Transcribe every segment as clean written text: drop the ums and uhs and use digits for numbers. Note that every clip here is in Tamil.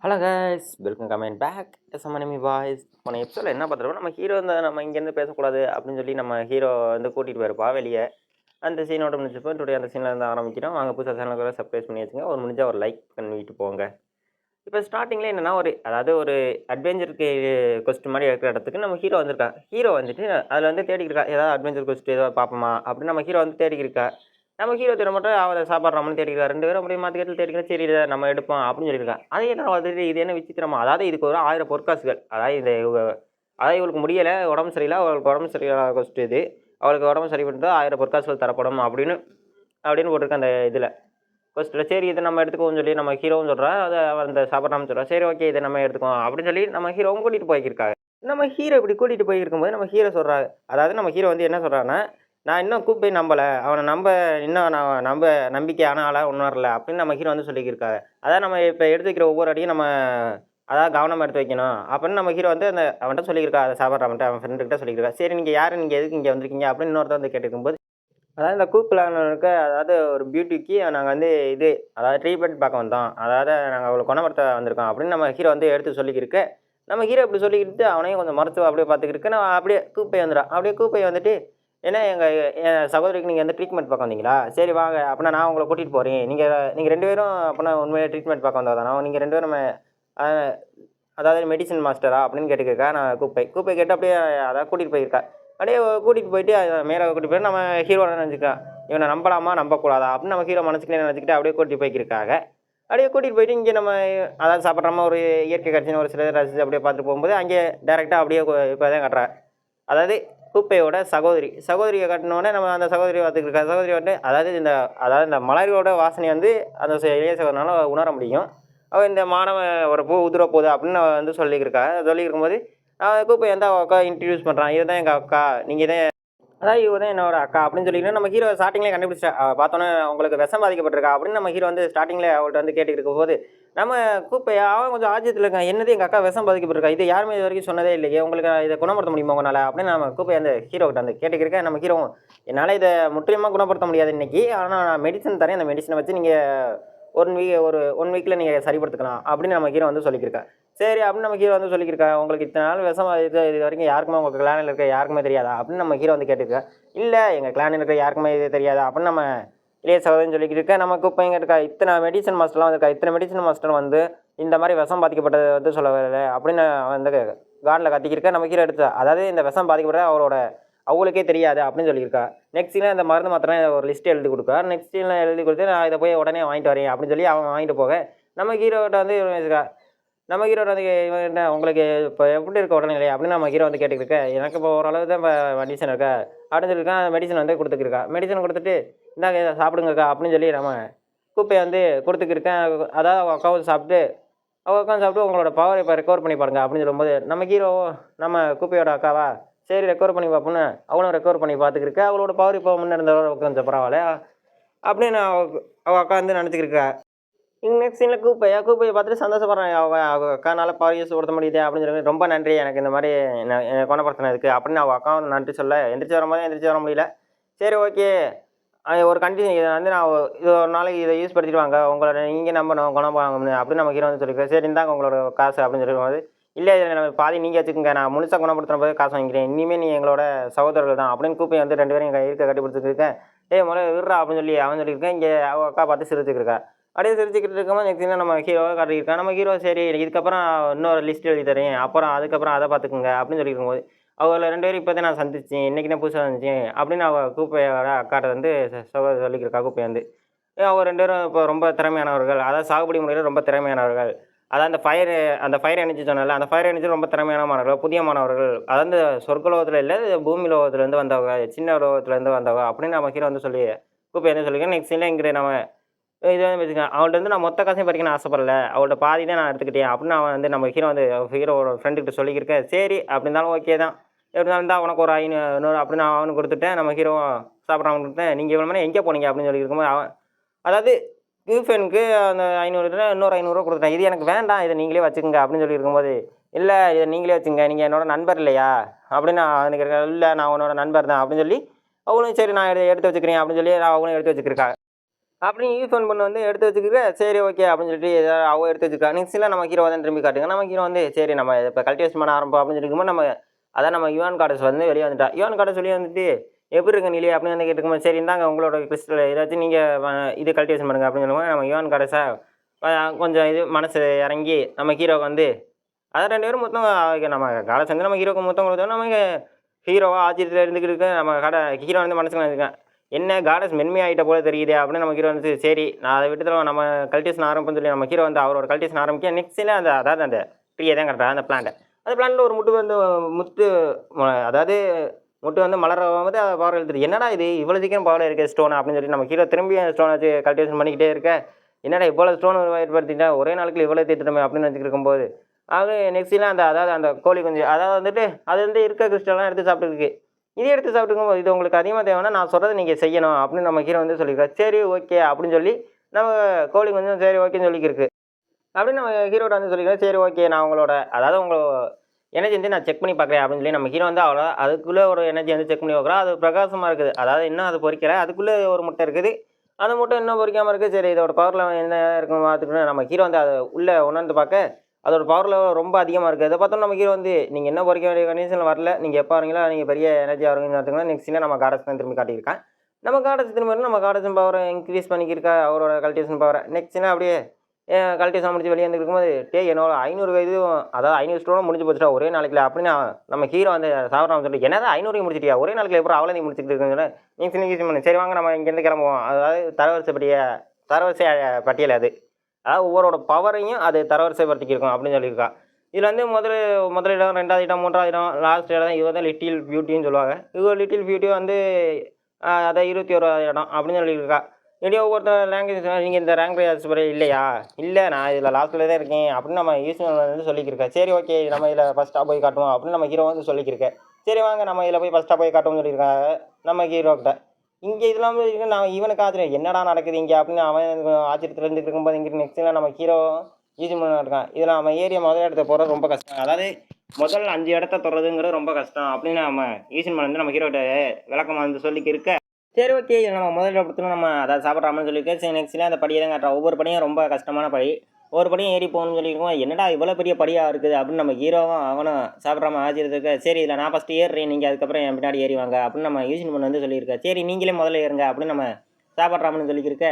Hello guys, welcome comment back எஸ்எம்என்எமி பாய்ஸ். போன எபிசோட என்ன பார்த்துருக்கோம், நம்ம ஹீரோ வந்து நம்ம இங்கேருந்து பேசக்கூடாது அப்படின்னு சொல்லி நம்ம ஹீரோ வந்து கூட்டிகிட்டு போயிருப்பா வெளியே. அந்த சீனோட முடிச்சப்போ டுடே அந்த சீனில் இருந்து ஆரம்பிக்கிறோம். வாங்க புதுசாக சேனலுக்கு சப்ஸ்கிரைப் பண்ணி வச்சுங்க. ஒரு முடிஞ்ச ஒரு லைக் பண்ணிட்டு போங்க. இப்போ ஸ்டார்டிங்கில் என்னென்னா ஒரு அட்வென்ச்சருக்கு கொஸ்ட் மாதிரி இருக்கிற இடத்துக்கு நம்ம ஹீரோ வந்திருக்கா. ஹீரோ வந்துட்டு அதில் வந்து தேடிக்கிருக்கா, ஏதாவது அட்வென்ச்சர் கொஸ்ட் ஏதாவது பார்ப்போமா அப்படின்னு நம்ம ஹீரோ வந்து தேடிக்கிருக்கா. நம்ம ஹீரோ தேட மட்டும் அவரை சாப்பிட்றாமனு தேடிக்கிறா. 2 பேரும் அப்படியே மாற்றிக்கிட்டு தேடிக்கிறா. சரி இதை நம்ம எடுப்போம் அப்படின்னு சொல்லியிருக்கா. அதே என்ன வந்துட்டு இது என்ன விசித்திரமா, அதாவது இதுக்கு ஒரு 1000 பொற்காசுகள், அதாவது இவளுக்கு முடியலை, உடம்பு சரியில்லை, அவளுக்கு உடம்பு சரியில்லாத கொஸ்ட் இது, அவளுக்கு உடம்பு சரி பண்ணிட்டு 1000 பொற்காசுகள் தரப்படும் அப்படின்னு போட்டிருக்க அந்த இதில் கொஸ்ட்டில். சரி இதை நம்ம எடுத்துக்கோன்னு சொல்லி நம்ம ஹீரோவும் சொல்கிறா. அதை அந்த சாப்பிட்றான்னு சொல்கிறா. சரி ஓகே இதை நம்ம எடுத்துக்கோம் அப்படின்னு சொல்லி நம்ம ஹீரோவும் கூட்டிகிட்டு போய்க்கிருக்காங்க. நம்ம ஹீரோ இப்படி கூட்டிகிட்டு போயிருக்கும்போது நம்ம ஹீரோ சொல்கிறாங்க, அதாவது நம்ம ஹீரோ வந்து என்ன சொல்கிறான்னா, நான் இன்னும் கூப்பிட்டு நம்பலை, அவனை இன்னும் நான் நம்பிக்கையான ஆளாக உணரல அப்படின்னு நம்ம ஹீரோ வந்து சொல்லிக்கிருக்காங்க. அதான் நம்ம இப்போ எடுத்து வைக்கிற ஒவ்வொரு அடியும் நம்ம அதாவது கவனமாக எடுத்து வைக்கணும் அப்படின்னு நம்ம ஹீரோ வந்து அவன்கிட்ட சொல்லியிருக்கா. அதை சாப்பிட்றான்ட்டு அவன் ஃப்ரெண்டுக்கிட்ட சொல்லியிருக்கா. சரி நீங்கள் யார், நீங்கள் எதுக்கு இங்கே வந்திருக்கீங்க அப்படின்னு இன்னொருத்தர் வந்து கேட்டுக்கும்போது, அதாவது இந்த இருக்க அதாவது ஒரு பியூட்டிக்கு நாங்கள் வந்து அதாவது ட்ரீட்மெண்ட் பார்க்க வந்தோம், அதாவது நாங்கள் அவளை குணப்படுத்த வந்திருக்கோம் அப்படின்னு நம்ம ஹீரோ வந்து எடுத்து சொல்லிக்கிருக்கு. நம்ம ஹீரோ இப்படி சொல்லிக்கிட்டு அவனையும் கொஞ்சம் மருத்துவம் அப்படியே பார்த்துக்கிருக்கு. நான் அப்படியே கூப்பை வந்துடான். அப்படியே கூப்பை வந்துட்டு, ஏன்னா என் சகோதரிக்கு நீங்கள் வந்து ட்ரீட்மெண்ட் பார்க்க வந்தீங்களா, சரி வாங்க அப்படின்னா நான் உங்களை கூட்டிகிட்டு போகிறேன், நீங்கள் 2 பேரும் அப்படின்னா உண்மையாக ட்ரீட்மெண்ட் பார்க்க வந்ததானா, நீங்கள் 2 பேரும் அதாவது மெடிசன் மாஸ்டரா அப்படின்னு கேட்டுக்கிருக்கா. நான் கூப்பை கேட்டு அப்படியே அதாவது கூட்டிகிட்டு போயிருக்கா. அப்படியே கூட்டிகிட்டு போயிட்டு மேலே கூட்டிகிட்டு போய் நம்ம ஹீரோட நினச்சிக்கான், இவனை நம்பலாமா நம்பக்கூடாதா அப்படின்னு நம்ம ஹீரோ மனசுக்குள்ளே நினச்சிக்கிட்டு அப்படியே கூட்டிகிட்டு போய்க்கிருக்காங்க. அப்படியே கூட்டிகிட்டு போயிட்டு இங்கே நம்ம அதாவது சாப்பிட்றாம ஒரு இயற்கை காட்சின்னு ஒரு சில ரசித்து அப்படியே பார்த்துட்டு போகும்போது அங்கே டேரெக்டாக அப்படியே இப்போ தான் காட்டுறா. அதாவது கூப்பையோட சகோதரியை காட்டினோடனே நம்ம அந்த சகோதரியை பார்த்துக்கிருக்கா. சகோதரி வந்து அதாவது இந்த மலரோட வாசனை வந்து அந்த இளைய சகோதரனால உணர முடியும். அவள் இந்த மாணவன் ஒரு பூ உதிர போகுது அப்படின்னு வந்து சொல்லியிருக்கும்போது கூப்பை வந்து அவள் அக்கா இன்ட்ரடியூஸ் பண்ணுறான். இதுதான் எங்கள் அக்கா, நீங்கள் தான் அதாவது இவ தான் என்னோட அக்கா அப்படின்னு சொல்லிட்டு நம்ம ஹீரோ ஸ்டார்டிங்லேயே கண்டுபிடிச்சா. பார்த்தோன்னே உங்களுக்கு விஷம் பாதிக்கப்பட்டிருக்கா அப்படின்னு நம்ம ஹீரோ வந்து ஸ்டார்டிங்கில் அவள்கிட்ட வந்து கேட்டுக்கிட்டு போது நம்ம கூப்பையா அவன் கொஞ்சம் ஆச்சரியத்தில் இருக்கான். என்னது எங்கள் அக்கா விஷம் பாதிக்கப்பட்டிருக்கா, இது யாருமே இது வரைக்கும் சொன்னதே இல்லையே, உங்களுக்கு இதை குணப்படுத்த முடியுமா உங்களால் அப்படின்னு நம்ம கூப்பை அந்த ஹீரோக்கிட்ட வந்து கேட்டுக்கிருக்கேன். நம்ம ஹீரோ, என்னால் இதை முற்றிலுமாக குணப்படுத்த முடியாது இன்றைக்கி, ஆனால் நான் மெடிசன் தரேன், அந்த மெடிசனை வச்சு நீங்கள் ஒரு 1 வீக்கில் நீங்கள் சரிப்படுத்திக்கலாம் அப்படின்னு நம்ம ஹீரோ வந்து சொல்லியிருக்கேன். சரி அப்படின்னு நம்ம ஹீரோ வந்து சொல்லியிருக்கேன். உங்களுக்கு இத்தனை நாள் விஷம் இது வரைக்கும் யாருக்குமே உங்கள் கிளானில் இருக்க யாருக்குமே தெரியாதா அப்படின்னு நம்ம ஹீரோ வந்து கேட்டிருக்கேன். இல்லை எங்கள் கிளானில் இருக்க யாருக்குமே இது தெரியாதா அப்படின்னு நம்ம இளைய சகோதரன் சொல்லிக்கிட்டு இருக்கேன். நமக்கு இப்போ இங்கே இருக்கா இத்தனை மெடிசன் மாஸ்டர்லாம் வந்திருக்கா, இத்தனை மெடிசன் மாஸ்டர் வந்து இந்த மாதிரி விஷம் பாதிக்கப்பட்டதை வந்து சொல்ல வரல அப்படின்னு வந்து கார்டில் கத்திக்கிருக்கேன். நம்ம ஹீரோ எடுத்து அதாவது இந்த விஷம் பாதிக்கப்பட்ட அவங்களுக்கே தெரியாது அப்படின்னு சொல்லியிருக்கா. நெக்ஸ்ட் சீனில் இந்த மருந்து மாத்திரம் ஒரு லிஸ்ட்டு எழுதி கொடுக்கா. நெக்ஸ்ட் சீனில் எழுதி கொடுத்து நான் இதை போய் உடனே வாங்கிட்டு வரேன் அப்படின்னு சொல்லி அவன் வாங்கிட்டு போக நம்ம ஹீரோட்ட வந்து நம்ம ஹீரோ வந்து இவன் என்ன உங்களுக்கு இப்போ எப்படி இருக்க உடனே அப்படின்னு நம்ம ஹீரோ வந்து கேட்டுக்கிருக்கேன். எனக்கு இப்போ ஓரளவு தான் இப்போ மெடிசன் இருக்கா அப்படின்னு சொல்லியிருக்கான். அந்த மெடிசன் வந்து கொடுத்துக்கிருக்கா. மெடிசன் கொடுத்துட்டு இந்தாங்க இதை சாப்பிடுங்கக்கா அப்படின்னு சொல்லி நம்ம கூப்பையை வந்து கொடுத்துக்கிருக்கேன். அதாவது அவள் அக்காவும் சாப்பிட்டு உங்களோட பவரை இப்போ ரெக்கவர் பண்ணி பாருங்க அப்படின்னு சொல்லும்போது நம்ம ஹீரோ நம்ம கூப்பையோட அக்காவா, சரி ரெக்கவர் பண்ணி பார்ப்போன்னு அவளும் ரெக்கவர் பண்ணி பார்த்துக்கிருக்கா. அவளோட பவர் இப்போ முன்னே இருந்தவரை கொஞ்சம் பரவாயில்ல அப்படின்னு அவள் அக்கா வந்து நினச்சிக்கிருக்கா. நெக்ஸ்ட் சீனில் கூப்பையை பார்த்துட்டு சந்தோஷப்படுறான். அவள் அக்கானால பவர் யூஸ் கொடுத்த முடியுது அப்படின்னு சொல்லி ரொம்ப நன்றி எனக்கு இந்த மாதிரி குணப்படுத்தினதுக்கு அப்படின்னு அவள் அக்காவும் நன்றி சொல்ல எந்திரிச்சு வர முடியல. சரி ஓகே ஒரு கண்டிஷன், இதை வந்து நான் இது ஒரு நாளைக்கு இதை யூஸ் படுத்திட்டு வாங்க, உங்களோட நீங்கள் நம்பணும் குணமாகணும் அப்படின்னு நம்ம ஹீரோ வந்து சொல்லியிருக்கேன். சரி இந்தாங்க உங்களோட காசு அப்படின்னு சொல்லிடும்போது, இல்லை இதில் நம்ம பாதி நீங்கள் வச்சுக்கோங்க, நான் முழுசாக குணப்படுத்துன போது காசு வாங்கிக்கிறேன், இனிமேல் நீ எங்களோட சகோதரர்கள் தான் அப்படின்னு கூப்பை வந்து 2 பேரும் எங்கள் இருக்க கட்டி பிடிச்சிருக்கேன். முதல்ல விடுறா அப்படின்னு சொல்லி அவன் சொல்லியிருக்கேன். இங்கே அவள் அக்கா பார்த்து சிரிச்சுக்கிருக்கா. அப்படியே சிரிச்சுக்கிட்டு இருக்கும்போது நெக்ஸ்ட் நம்ம ஹீரோவை காட்டியிருக்கான். நம்ம ஹீரோ சரி இதுக்கப்புறம் இன்னொரு லிஸ்ட் எழுதி தரேன், அதுக்கப்புறம் அதை பார்த்துக்குங்க அப்படின்னு சொல்லியிருக்கும்போது அவங்கள 2 பேரும் இப்போ தான் நான் சந்திச்சேன், இன்றைக்கி தான் புதுசாக சந்திச்சேன் அப்படின்னு அவள் கூப்பையோட அக்காட்ட வந்து சொல்லிக்கிறக்கா. கூப்பை வந்து அவங்க 2 பேரும் இப்போ ரொம்ப திறமையானவர்கள், அதாவது சாகுபடி முறையில் ரொம்ப திறமையானவர்கள், அதாவது அந்த ஃபயர் எனர்ஜி சொன்னால அந்த ஃபயர் எனர்ஜி ரொம்ப திறமையான மாணவர்கள், புதிய மாணவர்கள், அதாவது சொர்க்கலோகத்தில் இல்லை பூமி லோகத்துலேருந்து வந்தவங்க, சின்ன லோகத்துலேருந்து வந்தவங்க அப்படின்னு நம்ம ஹீரோ வந்து சொல்லி கூப்பை வந்து சொல்லியிருக்கேன். நெக்ஸ்ட் இல்லை இங்கே நம்ம இது வந்து வச்சுக்கேன், அவள்கிட்ட வந்து நான் மொத்த காசையும் பறிக்கணும்னு ஆசைப்படல, அவள்கிட்ட பாதி தான் நான் எடுத்துக்கிட்டேன் அப்படின்னு அவன் வந்து நம்ம ஹீரோவோட ஃப்ரெண்டுக்கிட்ட சொல்லியிருக்கேன். சரி அப்படி இருந்தாலும் ஓகே தான், எப்படி இருந்தால் உனக்கு ஒரு 500 அப்படின்னு நான் அவனுக்கு கொடுத்துட்டேன். நம்ம ஹீரோ சாப்பிட்றான் கொடுத்தேன். நீங்கள் இவ்வளோ மணி எங்கே போனீங்க அப்படின்னு சொல்லியிருக்கும்போது அவன் அதாவது கியூஃபனுக்கு அந்த 500 இன்னொரு 500 கொடுத்துட்டேன், இது எனக்கு வேண்டாம், இதை நீங்களே வச்சுக்கோங்க அப்படின்னு சொல்லியிருக்கும்போது, இல்லை இதை நீங்களே வச்சுங்க, நீங்கள் என்னோட நண்பர் இல்லையா அப்படின்னு நான் நினைக்கிறேன். இல்லை நான் உன்னோட நண்பர் தான் அப்படின்னு சொல்லி அவனும் சரி நான் எடுத்து வச்சுக்கிறேன் அப்படின்னு சொல்லி அவனும் எடுத்து வச்சுக்கிருக்கா. அப்படின்னு யூஸ் பண்ண வந்து எடுத்து வச்சுக்கிட்டு சரி ஓகே அப்படின்னு சொல்லிட்டு ஏதாவது அவ எடுத்து வச்சுக்கா. நெக்ஸ்ட்ல நம்ம ஹீரோ தான் திரும்பி காட்டுங்க. நம்ம ஹீரோ வந்து சரி நம்ம இப்போ கல்டிவேஷன் பண்ண ஆரம்பிப்போம் அப்படின்னு சொல்லிருக்கும்போது நம்ம அதான் நம்ம யுவான் கார்டஸ் வந்து வெளியே வந்துட்டா. யுவான் கார்டஸ் வெளியே வந்துட்டு எப்படி இருக்க நிலை அப்படின்னு வந்து கேட்டுக்கும்போது சரி இந்தாங்க உங்களோட கிறிஸ்டல் ஏதாச்சும் நீங்கள் இது கல்டிவேஷன் பண்ணுங்க அப்படின்னு சொல்லுவோம். நம்ம யுவான் கார்டஸா கொஞ்சம் இது மனசு இறங்கி நம்ம ஹீரோவுக்கு வந்து அதான் 2 பேரும் மொத்தம் நம்ம கார்டஸ் வந்து நம்ம ஹீரோவுக்கு மொத்தம் கொடுத்தோம். நமக்கு ஹீரோவா ஆச்சரியத்தில் இருந்துக்கிட்டு இருக்க நம்ம ஹீரோ வந்து மனசுல இருக்கேன் என்ன காடஸ் மென்மையாயிட்ட போல தெரியுது அப்படின்னு நம்ம ஹீரோ வந்து சரி நான் அதை விட்டு நம்ம கல்டிவேஷன் ஆரம்பிப்போம்னு சொல்லி நம்ம ஹீரோ வந்து அவரோட கல்டிவேஷன் ஆரம்பிக்க நெக்ஸ்ட்ல அந்த அதாவது அந்த ட்ரீயை தான் கரெக்டாக அந்த பிளான்ட் அந்த பிளான்ட்ல ஒரு முட்டு வந்து முத்து அதாவது முட்டு வந்து மலர வந்து பவர் எழுத்துட்டு என்னடா இது இவ்வளோ சீக்கிரம் பவர் இருக்க ஸ்டோன் அப்படின்னு சொல்லி நம்ம ஹீரோ திரும்பி ஸ்டோன் வச்சு கல்டிவேஷன் பண்ணிக்கிட்டே இருக்க என்னடா இவ்வளோ ஸ்டோன் ஏற்படுத்திட்டா ஒரே நாளுக்கு இவ்வளோ தேத்துட்டோமே அப்படின்னு வச்சுட்டு இருக்கும்போது அது நெக்ஸ்ட்லாம் அந்த அதாவது அந்த கோழி குஞ்சு அதாவது வந்துட்டு அது வந்து இருக்க கிறிஸ்டல்லாம் எடுத்து சாப்பிட்டுருக்கு இது எடுத்து சாப்பிட்டுக்கும்போது இது உங்களுக்கு அதிகமாக தேவைன்னா நான் சொல்கிறத நீங்கள் செய்யணும் அப்படின்னு நம்ம ஹீரோ வந்து சொல்லியிருக்காரு சரி ஓகே அப்படின்னு சொல்லி நம்ம கோழி கொஞ்சம் சரி ஓகேன்னு சொல்லிக்கிருக்கு அப்படின்னு நம்ம ஹீரோட வந்து சொல்லிக்கிறேன் சரி ஓகே நான் உங்களோட அதாவது உங்களோட எனர்ஜி வந்து நான் செக் பண்ணி பார்க்குறேன் அப்படின்னு சொல்லி நம்ம ஹீரோ வந்து அவ்வளோ அதுக்குள்ளே ஒரு எனர்ஜி வந்து செக் பண்ணி வைக்கிறோம் அது பிரகாசமாக இருக்குது அதாவது இன்னும் அது பொறிக்கலை அதுக்குள்ளே ஒரு முட்டை இருக்குது அந்த முட்டை இன்னும் பொறிக்காமல் இருக்குது சரி இதோட பவரில் என்ன இருக்கும் பார்த்துக்கணும் நம்ம ஹீரோ வந்து அதை உள்ளே உணர்ந்து பார்க்க அதோட பவர் லெவல் ரொம்ப அதிகமாக இருக்குது அதை பார்த்தோம் நம்ம ஹீரோ வந்து நீங்கள் என்ன பொறிக்க வேண்டிய கண்டிஷனில் வரல நீங்கள் எப்போ வரீங்களோ நீங்கள் பெரிய எனர்ஜி ஆகிறீங்கன்னு பார்த்துக்கலாம் நெக்ஸ்ட் சீனாக நம்ம காடஸ் தான் திரும்பி காட்டியிருக்கேன் நம்ம காடஸ் திரும்ப நம்ம காடஸன் பவரை இன்க்ரீஸ் பண்ணிக்கிருக்கா அவரோட கல்டிவேஷன் பவரை நெக்ஸ்ட் சீனா அப்படியே கல்டிவேஷன் முடிச்சு வெளியே வந்துருக்கும்போது என்னோட 500 இது அதாவது 500 ஸ்டோனும் முடிஞ்சு போச்சுட்டா ஒரே நாளைக்குல அப்படின்னு நம்ம ஹீரோ வந்து சாப்பிட்றான்னு சொல்லிட்டு என்னதான் 500 முடிச்சிட்டியா ஒரே நாளைக்கு எப்போ அவ்வளோ நீ முடிச்சுட்டு இருக்குன்னு நீங்கள் சின்ன யூஸ் பண்ணு சரி வாங்க நம்ம இங்கேருந்து கிளம்புவோம் அதாவது தரவரிசை பட்டியல் அது அதாவது ஒவ்வொருட பவரையும் அது தரவரிசைப்படுத்திக்கிருக்கும் அப்படின்னு சொல்லியிருக்கா இதில் வந்து முதல் இடம் 2வது இடம் 3வது இடம் லாஸ்ட் இடம் இது வந்து லிட்டில் பியூட்டின்னு சொல்லுவாங்க இது லிட்டில் பியூட்டி வந்து அதான் 21வது இடம் அப்படின்னு சொல்லியிருக்கா எப்படியோ ஒவ்வொருத்தர் லாங்குவேஜ் நீங்கள் இந்த ரேங்க் படி இல்லையா இல்லை நான் இதில் லாஸ்ட்டில் தான் இருக்கேன் அப்படின்னு நம்ம யூஸ்வல் வந்து சொல்லிக்கிருக்கா சரி ஓகே நம்ம இதில் ஃபஸ்ட்டாக போய் காட்டுவோம் அப்படின்னு நம்ம ஹீரோ வந்து சொல்லிக்கிருக்கேன் சரி வாங்க நம்ம இதில் போய் ஃபஸ்ட்டாக போய் காட்டுவோம்னு சொல்லியிருக்காங்க நம்ம ஹீரோக்கிட்ட இங்கே இதெல்லாம் இருக்கு நான் இவனுக்கு ஆச்சரியம் என்னடா நடக்குது இங்கே அப்படின்னு அவன் ஆச்சரியத்தில் இருந்துட்டு இருக்கும்போது இங்கே நெக்ஸ்ட்டில் நம்ம ஹீரோ ஈஸி பண்ண இருக்கான் இதில் நம்ம ஏரியா முதல் இடத்த போகிறது ரொம்ப கஷ்டம் அதாவது முதல் 5 இடத்த தொடுறதுங்கிறது ரொம்ப கஷ்டம் அப்படின்னு நம்ம ஈசன் வந்து நம்ம ஹீரோட்ட விளக்கமாக வந்து சொல்லிக்கிருக்க சரி ஓகே நம்ம முதல்ல படத்தில் நம்ம அதாவது சாப்பிட்றாமன்னு சொல்லியிருக்கேன் சரி நெக்ஸ்ட்ல அந்த படியை தான் காட்டுறோம் ஒவ்வொரு படியும் ரொம்ப கஷ்டமான படி ஒவ்வொரு படியும் ஏறி போகணும்னு சொல்லியிருக்கோம் என்னடா இவ்வளோ பெரிய படியாக இருக்குது அப்படின்னு நம்ம ஹீரோவும் அவனும் சாப்பிட்றாம ஆச்சரியத்துக்கு சரி இதில் நான் ஃபஸ்ட்டு ஏறுறேன் நீங்கள் அதுக்கப்புறம் என் பின்னாடி ஏறிவாங்க அப்படின்னு நம்ம யூசின் பண்ண வந்து சொல்லியிருக்கேன் சரி நீங்களே முதல்ல ஏறுங்க அப்படின்னு நம்ம சாப்பிட்றாமன்னு சொல்லியிருக்க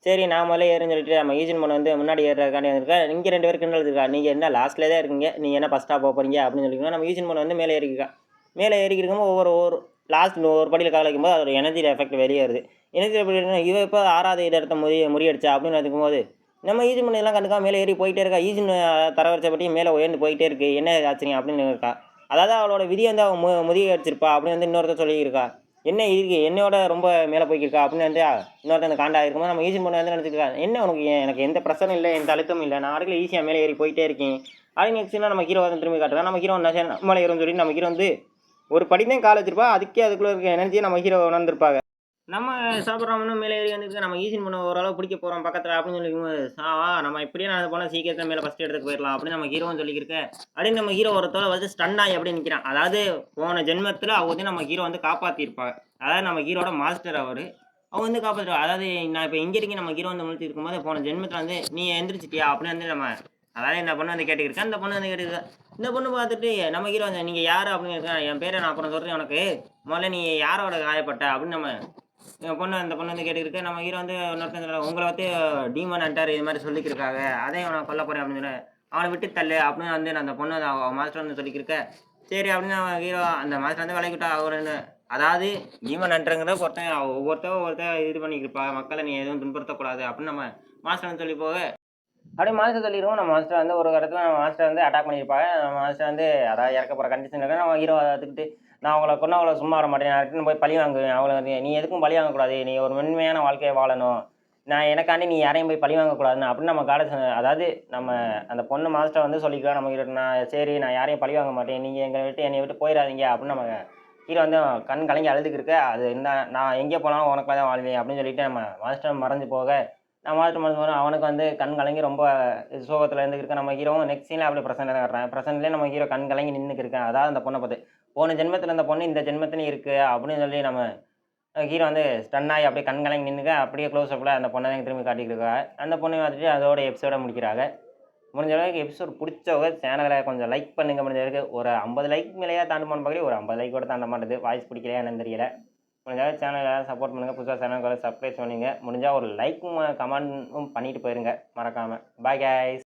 சரி நான் முதல்ல ஏறுன்னு சொல்லிட்டு நம்ம யூசின் பண்ண வந்து முன்னாடி ஏறுறதுக்காண்டி வந்திருக்கேன் இங்கே 2 பேருக்கு கிண்டல் இருக்கா நீங்கள் என்ன லாஸ்ட்டில் தான் இருக்கீங்க நீங்கள் என்ன ஃபஸ்ட்டாக போக போகிறீங்க அப்படின்னு சொல்லியிருக்கோம் நம்ம யூசின் பண்ண வந்து மேலே ஏறிக்கா மேலே ஏறிக்கிருக்கும்போது ஒவ்வொரு லாஸ்ட் ஒரு படியில் கால வைக்கும்போது அதோட எனர்ஜியில் எஃபெக்ட் வெளியேறுது எனர்ஜி எப்படி இவ இப்போ 6வது இடத்த முறியடிச்சா அப்படின்னு இருக்கும்போது நம்ம ஈஜின் பண்ணலாம் கண்டுக்காம மேலே ஏறி போயிட்டே இருக்கா ஈஜின் தரவரிச்சப்படி மேலே உயர்ந்து போயிட்டே இருக்கு என்ன ஆச்சுங்க அப்படின்னு இருக்கா அதாவது அவளோட விதியை வந்து அவன் முதியடிச்சிருப்பா அப்படின்னு வந்து இன்னொருத்தர் சொல்லியிருக்கா என்ன இருக்கு என்னோட ரொம்ப மேலே போய்க்கிருக்கா அப்படின்னு வந்து இன்னொருத்தர் அந்த காண்டா இருக்கும்போது நம்ம ஈஜின் பண்ண வந்து நினச்சிருக்கா என்ன உனக்கு எனக்கு எந்த பிரச்சனை இல்லை எந்த அழுத்தமும் இல்லை நான் அடுக்கல ஈஸியாக மேலே ஏறி போயிட்டே இருக்கேன் அப்படின்னு நெக்ஸ்ட்னா நம்ம ஹீரோ வந்து திரும்பி காட்டுறோம் நம்ம ஹீரோ நம்மளை ஏறும் சொல்லி நம்ம ஹீரோ வந்து ஒரு படிதான் கால் வச்சிருப்பா அதுக்குள்ளே இருக்க எனர்ஜியை நம்ம ஹீரோ உணர்ந்துருப்பாங்க நம்ம சாப்பிட்றோம்னு மேலே ஏறி வந்துருக்கு நம்ம ஈஸின் பண்ண ஓரளவு பிடிக்க போகிறோம் பக்கத்தில் அப்படின்னு சொல்லிக்கும்போது சாவா நம்ம இப்படியே நான் போனால் சீக்கிரத்தில் மேலே ஃபஸ்ட் இடத்துக்கு போயிடலாம் அப்படின்னு நம்ம ஹீரோவும் சொல்லியிருக்க அப்படின்னு நம்ம ஹீரோ ஒருத்தவரை வந்து ஸ்டன்னாகி அப்படி நிற்கிறான் அதாவது போன ஜென்மத்தில் அவ வந்து நம்ம ஹீரோ வந்து காப்பாற்றிருப்பாங்க அதாவது நம்ம ஹீரோட மாஸ்டர் அவன் வந்து காப்பாற்றுவா அதாவது நான் இப்போ இங்கே இருக்கேன் நம்ம ஹீரோ வந்து முடிச்சு இருக்கும்போது போன ஜென்மத்தில் வந்து நீ எந்திரிச்சிட்டியா அப்படின்னு வந்து நம்ம அதாவது இந்த பொண்ணு வந்து கேட்டுக்கிருக்கேன் அந்த பொண்ணு வந்து கேட்டுருக்கேன் இந்த பொண்ணு பார்த்துட்டு நம்ம ஹீரோ வந்து நீங்கள் யார் அப்படின்னு இருக்கேன் என் பேரை நான் அப்புறம் சொல்கிறேன் உனக்கு முதல்ல நீ யாரோட காயப்பட்ட அப்படின்னு நம்ம அந்த பொண்ணு வந்து கேட்டுக்கிருக்கு நம்ம ஹீரோ வந்து இன்னொருத்தன் உங்களை வந்து டீமன் ஹண்டர் இது மாதிரி சொல்லிக்கிருக்காங்க அதே அவனை கொல்ல போகிறேன் அப்படின்னு சொல்லி அவனை விட்டு தள்ளு அப்படின்னு வந்து அந்த பொண்ணு மாஸ்டர் வந்து சொல்லிக்கிருக்க சரி அப்படின்னு அவன் ஹீரோ அந்த மாஸ்டர் வந்து விளக்கிட்டா அவர் அதாவது டீமன் ஹண்டருங்கிறத ஒவ்வொருத்தர் இது பண்ணிக்கிருப்பா மக்களை நீ எதுவும் துன்புறுத்தக்கூடாது அப்படின்னு நம்ம மாஸ்டர் வந்து சொல்லி போக அப்படியே மாஸ்டர் சொல்லிடுவோம் நம்ம மாஸ்டர் வந்து ஒரு இடத்துல நம்ம மாஸ்டர் வந்து அட்டாக் பண்ணியிருப்பாங்க நம்ம மாஸ்டர் வந்து அதாவது இறக்க போகிற கண்டிஷன் இருக்க நம்ம ஹீரோ அதுக்கிட்டு நான் அவங்கள கொண்டு அவளை சும்மா வர மாட்டேன் நான் ரிட்டன் போய் பழி வாங்குவேன் அவளை வந்து நீ எதுக்கும் பழி வாங்கக்கூடாது நீ ஒரு மென்மையான வாழ்க்கையை வாழணும் நான் எனக்காண்டி நீ யாரையும் போய் பழி வாங்கக்கூடாதுன்னு அப்படின்னு நம்ம அதாவது நம்ம அந்த பொண்ணு மாஸ்டர் வந்து சொல்லிக்கலாம் நம்ம ஹீரோ நான் சரி நான் யாரையும் பழி வாங்க மாட்டேன் நீங்கள் என்னை விட்டு போயிடாதீங்க அப்படின்னு நம்ம ஹீரோ வந்து கண் கலங்கி அழுதுக்கிருக்க அது என்ன நான் எங்கே போனாலும் உனக்கு தான் வாழ்வேன் அப்படின்னு சொல்லிட்டு நம்ம மாஸ்டர் மறைஞ்சு போக நான் மாஸ்டர் மறைஞ்சு போனால் அவனுக்கு வந்து கண் கலங்கி ரொம்ப சோகத்தில் இருந்துக்கிருக்க நம்ம ஹீரோவும் நெக்ஸ்ட் சீனில் அப்படியே ப்ரெசென்ட் காட்டுறேன் ப்ரெசென்ட்லேயே நம்ம ஹீரோ கண் கலங்கி நின்றுக்கிருக்கேன் அதாவது அந்த பொண்ணை பார்த்து போன ஜென்மத்தில் அந்த பொண்ணு இந்த ஜென்மத்திலையும் இருக்குது அப்படின்னு சொல்லி நம்ம ஹீரோ வந்து ஸ்டன் ஆகி அப்படியே கண் கலங்கி நின்றுக்க அப்படியே க்ளோஸ் அப்பில் அந்த பொண்ணை தான் திரும்பி காட்டிட்டு இருக்காங்க. அந்த பொண்ணை பார்த்துட்டு அதோட எபிசோட முடிக்கிறாங்க. முடிஞ்ச அளவுக்கு எபிசோட் பிடிச்சவங்க சேனலை கொஞ்சம் லைக் பண்ணுங்க. முடிஞ்ச அளவுக்கு ஒரு 50 லைக் மேலேயே தாண்டுமான்னு பார்க்குறேன். ஒரு 50 லைக் கூட தாண்ட மாட்டேது. வாய்ஸ் பிடிக்கலையா என்னன்னு தெரியல. முடிஞ்ச அளவுக்கு சேனலை சப்போர்ட் பண்ணுங்கள். புதுசாக சேனலுக்கு சப்ஸ்கிரைப் பண்ணுங்க. முடிஞ்சால் ஒரு லைக்கும் கமெண்ட்டும் பண்ணிட்டு போயிருங்க மறக்காமல். Bye guys.